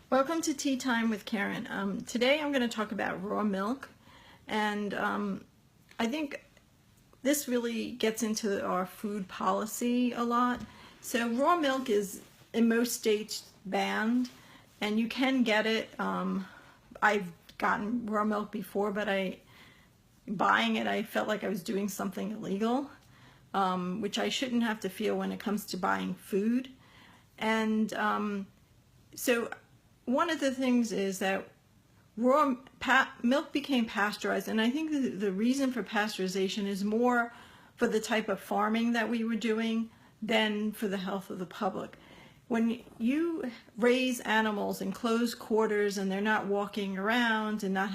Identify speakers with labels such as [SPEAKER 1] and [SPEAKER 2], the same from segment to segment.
[SPEAKER 1] Welcome to Tea Time with Karen. Today I'm going to talk about raw milk, and I think this really gets into our food policy a lot. So raw milk is in most states banned, and you can get it. I've gotten raw milk before, but buying it I felt like I was doing something illegal, which I shouldn't have to feel when it comes to buying food. And so one of the things is that milk became pasteurized, and I think the reason for pasteurization is more for the type of farming that we were doing than for the health of the public. When you raise animals in closed quarters and they're not walking around and not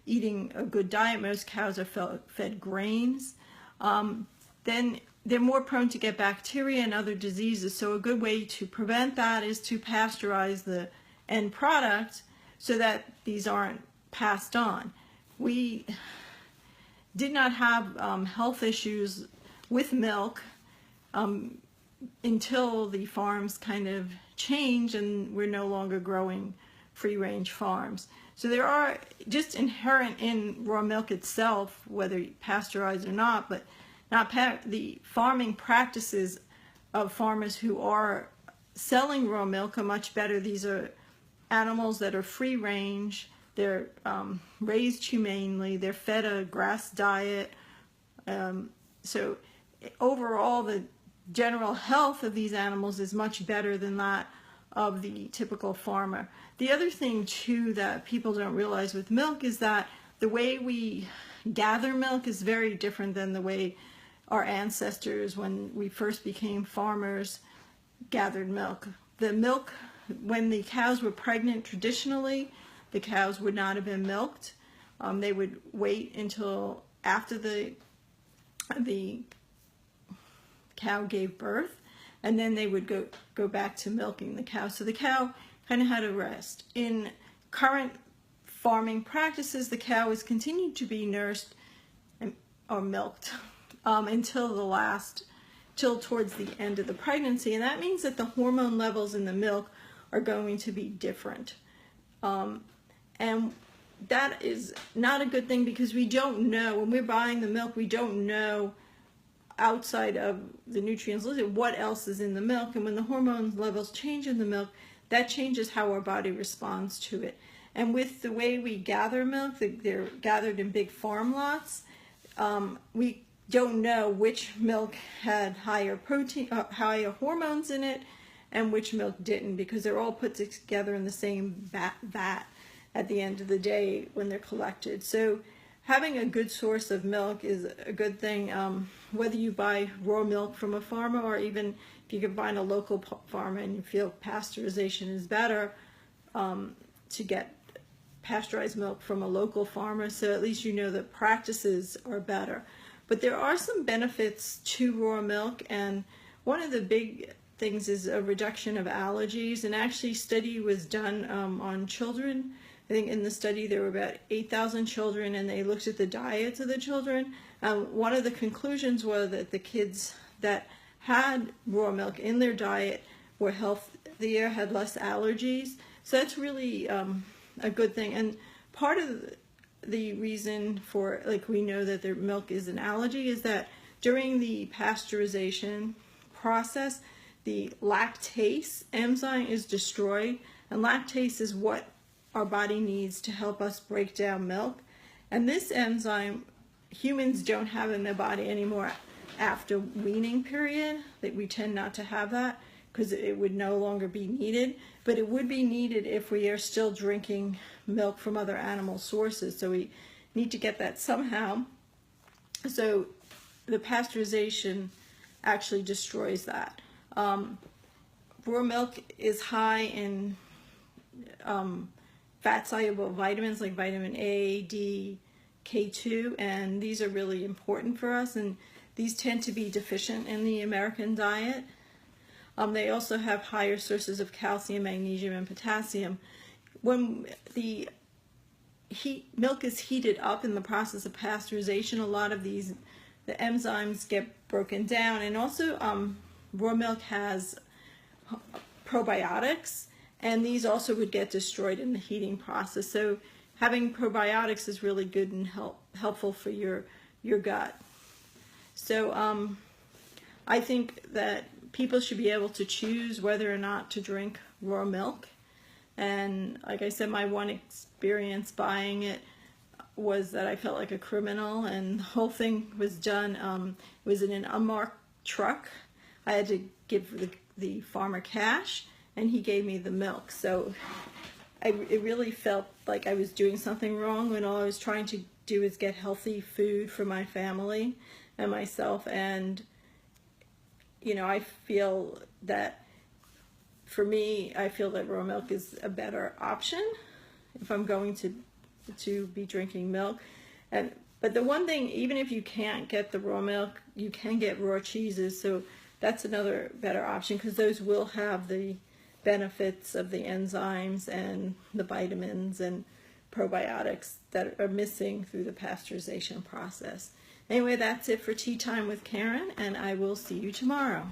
[SPEAKER 1] eating a good diet, most cows are fed grains, then they're more prone to get bacteria and other diseases. So a good way to prevent that is to pasteurize the end product so that these aren't passed on. We did not have health issues with milk until the farms kind of changed and we're no longer growing free-range farms. So there are just inherent in raw milk itself, whether pasteurized or not, but the farming practices of farmers who are selling raw milk are much better. These are animals that are free range, they're raised humanely, they're fed a grass diet. So overall the general health of these animals is much better than that of the typical farmer. The other thing too that people don't realize with milk is that the way we gather milk is very different than the way our ancestors, when we first became farmers, gathered milk. The milk, when the cows were pregnant, traditionally, the cows would not have been milked. They would wait until after the cow gave birth, and then they would go back to milking the cow. So the cow kind of had a rest. In current farming practices, the cow is continued to be nursed or milked till towards the end of the pregnancy, and that means that the hormone levels in the milk are going to be different. And that is not a good thing because we don't know, when we're buying the milk, we don't know outside of the nutrients listed what else is in the milk, and when the hormone levels change in the milk, that changes how our body responds to it. And with the way we gather milk, they're gathered in big farm lots, we don't know which milk had higher protein, higher hormones in it, and which milk didn't, because they're all put together in the same vat at the end of the day when they're collected. So having a good source of milk is a good thing, whether you buy raw milk from a farmer or even if you can find a local farmer and you feel pasteurization is better, to get pasteurized milk from a local farmer, so at least you know that practices are better. But there are some benefits to raw milk, and one of the big things is a reduction of allergies. And actually, study was done on children. I think in the study there were about 8,000 children, and they looked at the diets of the children. One of the conclusions was that the kids that had raw milk in their diet were healthier, had less allergies. So that's really a good thing. And part of the reason for, like, we know that their milk is an allergy is that during the pasteurization process, the lactase enzyme is destroyed, and lactase is what our body needs to help us break down milk. And this enzyme, humans don't have in their body anymore after weaning period, that we tend not to have that because it would no longer be needed, but it would be needed if we are still drinking milk from other animal sources. So we need to get that somehow. So the pasteurization actually destroys that. Raw milk is high in fat-soluble vitamins like vitamin A, D, K2, and these are really important for us, and these tend to be deficient in the American diet. They also have higher sources of calcium, magnesium, and potassium. When the milk is heated up in the process of pasteurization, a lot of the enzymes get broken down, and also raw milk has probiotics, and these also would get destroyed in the heating process. So having probiotics is really good and helpful for your gut. So I think that people should be able to choose whether or not to drink raw milk. And like I said, my one experience buying it was that I felt like a criminal, and the whole thing was done, it was in an unmarked truck. I had to give the farmer cash, and he gave me the milk. So it really felt like I was doing something wrong when all I was trying to do is get healthy food for my family and myself. And you know, I feel that for me, I feel that raw milk is a better option if I'm going to be drinking milk. But the one thing, even if you can't get the raw milk, you can get raw cheeses. So that's another better option, because those will have the benefits of the enzymes and the vitamins and probiotics that are missing through the pasteurization process. Anyway, that's it for Tea Time with Karen, and I will see you tomorrow.